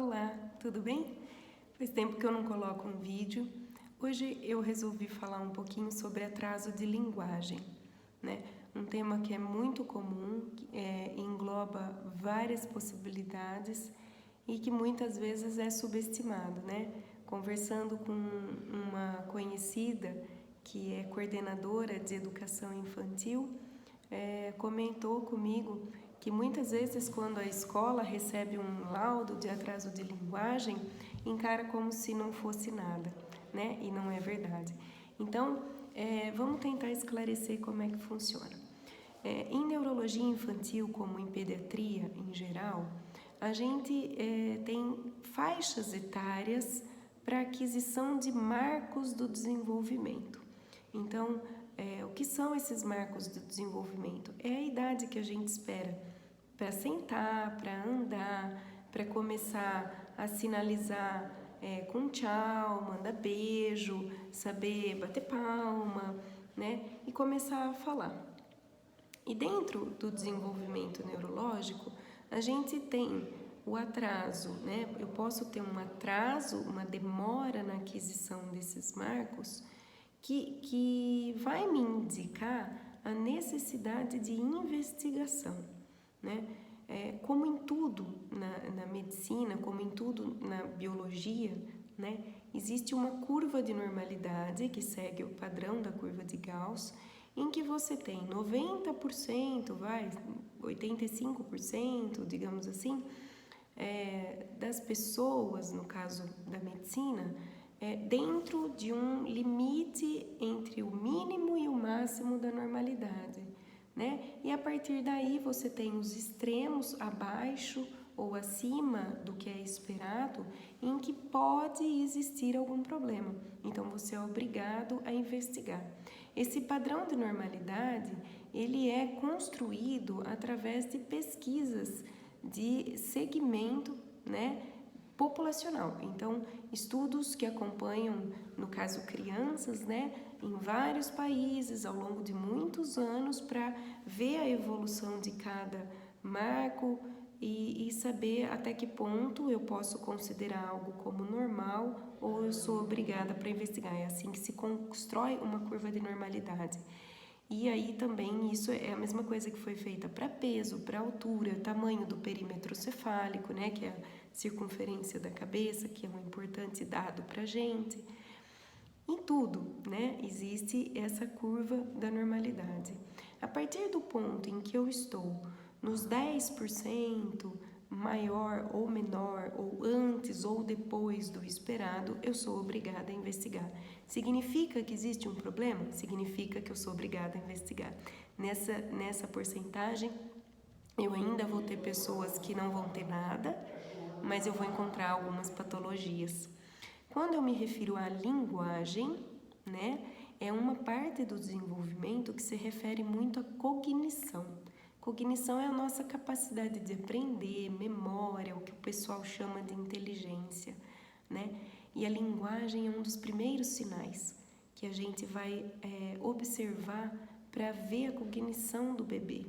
Olá, tudo bem? Faz tempo que eu não coloco um vídeo. Hoje eu resolvi falar um pouquinho sobre atraso de linguagem, né? Um tema que é muito comum, engloba várias possibilidades e que muitas vezes é subestimado, né? Conversando com uma conhecida que é coordenadora de educação infantil, comentou comigo que muitas vezes quando a escola recebe um laudo de atraso de linguagem, encara como se não fosse nada, né? E não é verdade. Então, vamos tentar esclarecer como é que funciona. Em neurologia infantil, como em pediatria em geral, a gente tem faixas etárias para aquisição de marcos do desenvolvimento. Então, o que são esses marcos do desenvolvimento? É a idade que a gente espera para sentar, para andar, para começar a sinalizar com tchau, manda beijo, saber bater palma, né? E começar a falar. E dentro do desenvolvimento neurológico, a gente tem o atraso, né? Eu posso ter um atraso, uma demora na aquisição desses marcos que vai me indicar a necessidade de investigação, né? Como em tudo na medicina, como em tudo na biologia, né? Existe uma curva de normalidade que segue o padrão da curva de Gauss, em que você tem 90%, 85%, digamos assim, das pessoas, no caso da medicina, dentro de um limite entre o mínimo e o máximo da normalidade, né? E a partir daí você tem os extremos abaixo ou acima do que é esperado, em que pode existir algum problema. Então você é obrigado a investigar. Esse padrão de normalidade, ele é construído através de pesquisas de segmento, né, populacional. Então, estudos que acompanham, no caso, crianças, né, em vários países ao longo de muitos anos para ver a evolução de cada marco e saber até que ponto eu posso considerar algo como normal ou eu sou obrigada para investigar. É assim que se constrói uma curva de normalidade. E aí também isso é a mesma coisa que foi feita para peso, para altura, tamanho do perímetro cefálico, né, que é a circunferência da cabeça, que é um importante dado para a gente. Em tudo, né, existe essa curva da normalidade. A partir do ponto em que eu estou nos 10%, maior ou menor, ou antes ou depois do esperado, eu sou obrigada a investigar. Significa que existe um problema? Significa que eu sou obrigada a investigar. Nessa porcentagem, eu ainda vou ter pessoas que não vão ter nada, mas eu vou encontrar algumas patologias. Quando eu me refiro à linguagem, né, é uma parte do desenvolvimento que se refere muito à cognição. Cognição é a nossa capacidade de aprender, memória, o que o pessoal chama de inteligência, né? E a linguagem é um dos primeiros sinais que a gente vai observar para ver a cognição do bebê.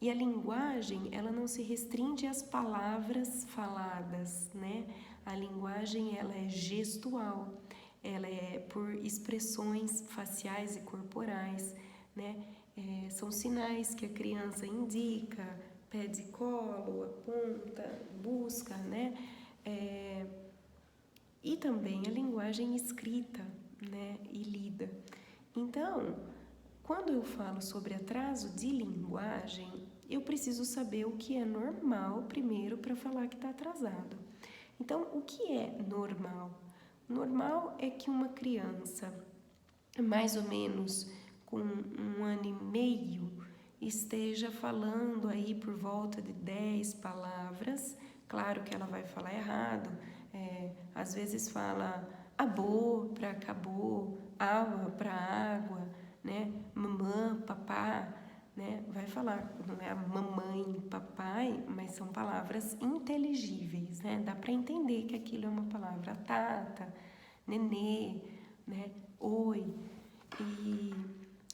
E a linguagem, ela não se restringe às palavras faladas, né? A linguagem, ela é gestual, ela é por expressões faciais e corporais, né? São sinais que a criança indica, pede colo, aponta, busca, né? E também a linguagem escrita, né? E lida. Então, quando eu falo sobre atraso de linguagem, eu preciso saber o que é normal primeiro para falar que está atrasado. Então, o que é normal? Normal é que uma criança, mais ou menos com 1 ano e meio, esteja falando aí por volta de 10 palavras. Claro que ela vai falar errado, às vezes fala abô para acabou, água para água, né? Mamã, papá, né? Vai falar, não é a mamãe, papai, mas são palavras inteligíveis, né? Dá para entender que aquilo é uma palavra tata, nenê, né? Oi.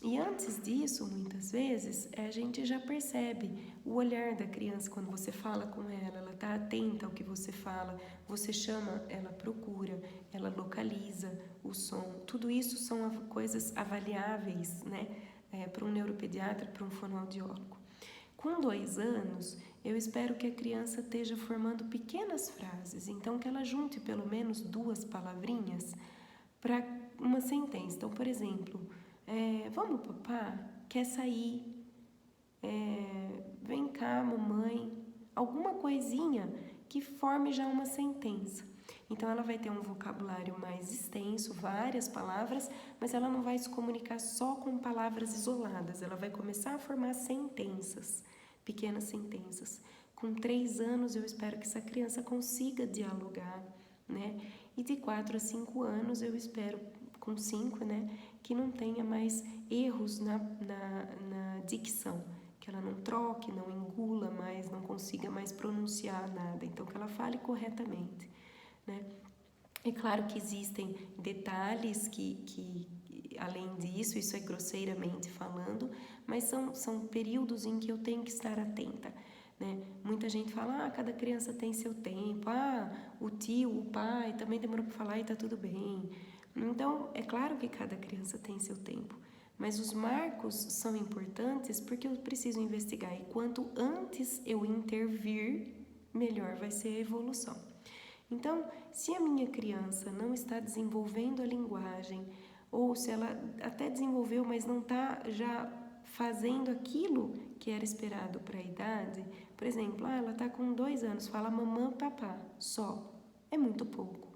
E antes disso, muitas vezes, a gente já percebe o olhar da criança quando você fala com ela. Ela está atenta ao que você fala, você chama, ela procura, ela localiza o som. Tudo isso são coisas avaliáveis, né, para um neuropediatra, para um fonoaudiólogo. Com 2 anos, eu espero que a criança esteja formando pequenas frases, então que ela junte pelo menos 2 palavrinhas para uma sentença. Então, por exemplo, vamos papá, quer sair, vem cá mamãe, alguma coisinha que forme já uma sentença. Então ela vai ter um vocabulário mais extenso, várias palavras, mas ela não vai se comunicar só com palavras isoladas, ela vai começar a formar sentenças, pequenas sentenças. Com 3 anos eu espero que essa criança consiga dialogar, né? E de 4 a 5 anos eu espero, com 5, né, que não tenha mais erros na dicção, que ela não troque, não engula mais, não consiga mais pronunciar nada, então que ela fale corretamente, né? É claro que existem detalhes que além disso, isso é grosseiramente falando, mas são períodos em que eu tenho que estar atenta, né? Muita gente fala, cada criança tem seu tempo, o tio, o pai também demorou para falar e tá tudo bem. Então, é claro que cada criança tem seu tempo, mas os marcos são importantes porque eu preciso investigar, e quanto antes eu intervir, melhor vai ser a evolução. Então, se a minha criança não está desenvolvendo a linguagem, ou se ela até desenvolveu, mas não está já fazendo aquilo que era esperado para a idade, por exemplo, ela está com 2 anos, fala mamã, papá, só, é muito pouco,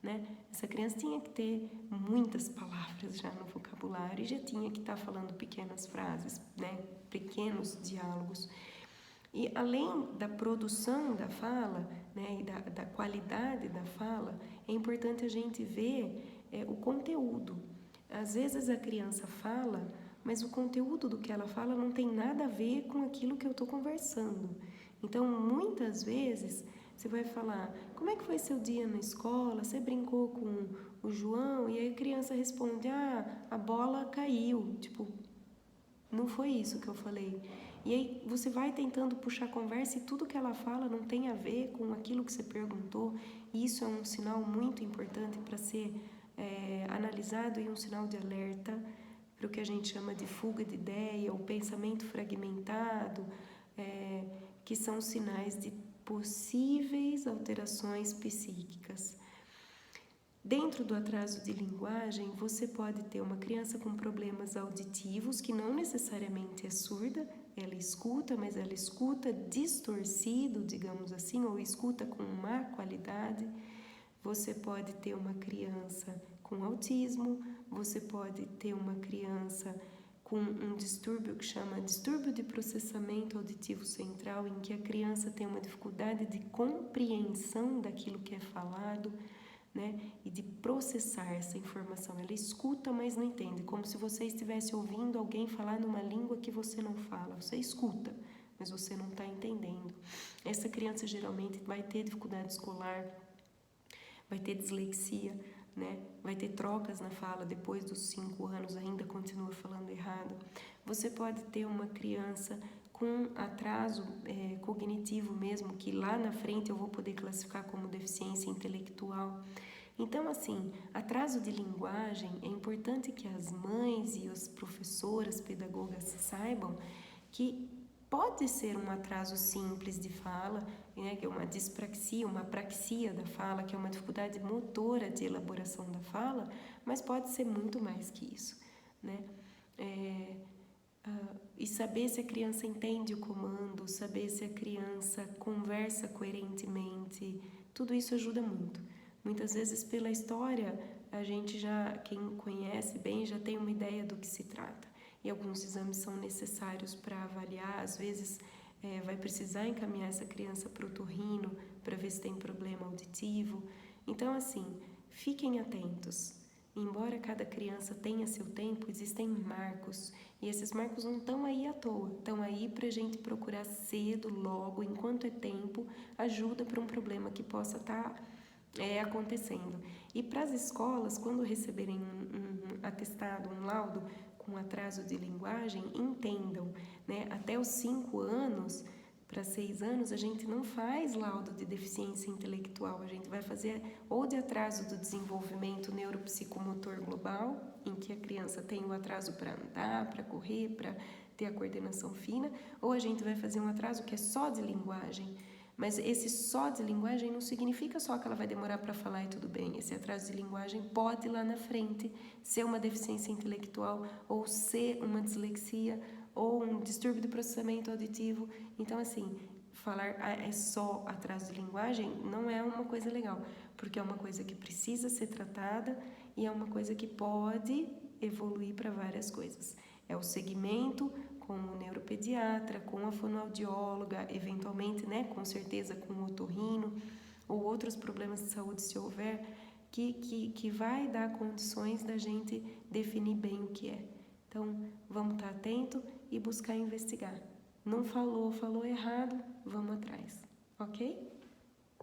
né? Essa criança tinha que ter muitas palavras já no vocabulário e já tinha que estar falando pequenas frases, né? Pequenos diálogos. E além da produção da fala, né, e da qualidade da fala, é importante a gente ver o conteúdo. Às vezes a criança fala, mas o conteúdo do que ela fala não tem nada a ver com aquilo que eu estou conversando. Então, muitas vezes, você vai falar, como é que foi seu dia na escola? Você brincou com o João? E aí a criança responde, a bola caiu. Tipo, não foi isso que eu falei. E aí você vai tentando puxar a conversa e tudo que ela fala não tem a ver com aquilo que você perguntou. E isso é um sinal muito importante para ser analisado e um sinal de alerta para o que a gente chama de fuga de ideia, ou pensamento fragmentado, que são sinais de possíveis alterações psíquicas. Dentro do atraso de linguagem, você pode ter uma criança com problemas auditivos, que não necessariamente é surda, ela escuta, mas ela escuta distorcido, digamos assim, ou escuta com má qualidade. Você pode ter uma criança com autismo, você pode ter uma criança com um distúrbio que chama distúrbio de processamento auditivo central, em que a criança tem uma dificuldade de compreensão daquilo que é falado, né, e de processar essa informação. Ela escuta, mas não entende, como se você estivesse ouvindo alguém falar numa língua que você não fala. Você escuta, mas você não está entendendo. Essa criança geralmente vai ter dificuldade escolar, vai ter dislexia, né? Vai ter trocas na fala, depois dos 5 anos ainda continua falando errado. Você pode ter uma criança com atraso cognitivo mesmo, que lá na frente eu vou poder classificar como deficiência intelectual. Então, assim, atraso de linguagem, é importante que as mães e as professoras, pedagogas saibam que pode ser um atraso simples de fala, né, que é uma dispraxia, uma apraxia da fala, que é uma dificuldade motora de elaboração da fala, mas pode ser muito mais que isso, né? E saber se a criança entende o comando, saber se a criança conversa coerentemente, tudo isso ajuda muito. Muitas vezes, pela história, a gente já, quem conhece bem, já tem uma ideia do que se trata. E alguns exames são necessários para avaliar, às vezes vai precisar encaminhar essa criança para o otorrino para ver se tem problema auditivo. Então, assim, fiquem atentos. Embora cada criança tenha seu tempo, existem marcos, e esses marcos não estão aí à toa, estão aí para a gente procurar cedo, logo, enquanto é tempo, ajuda para um problema que possa estar acontecendo. E para as escolas, quando receberem um atestado, um laudo com atraso de linguagem, entendam, né, até os 5 anos, para 6 anos, a gente não faz laudo de deficiência intelectual, a gente vai fazer ou de atraso do desenvolvimento neuropsicomotor global, em que a criança tem o atraso para andar, para correr, para ter a coordenação fina, ou a gente vai fazer um atraso que é só de linguagem. Mas esse só de linguagem não significa só que ela vai demorar para falar e tudo bem. Esse atraso de linguagem pode lá na frente ser uma deficiência intelectual ou ser uma dislexia ou um distúrbio do processamento auditivo. Então, assim, falar é só atraso de linguagem não é uma coisa legal, porque é uma coisa que precisa ser tratada e é uma coisa que pode evoluir para várias coisas. É o segmento com o neuropediatra, com a fonoaudióloga, eventualmente, né, com certeza com o otorrino, ou outros problemas de saúde se houver, que vai dar condições da gente definir bem o que é. Então, vamos estar atento e buscar investigar. Não falou errado, vamos atrás, ok?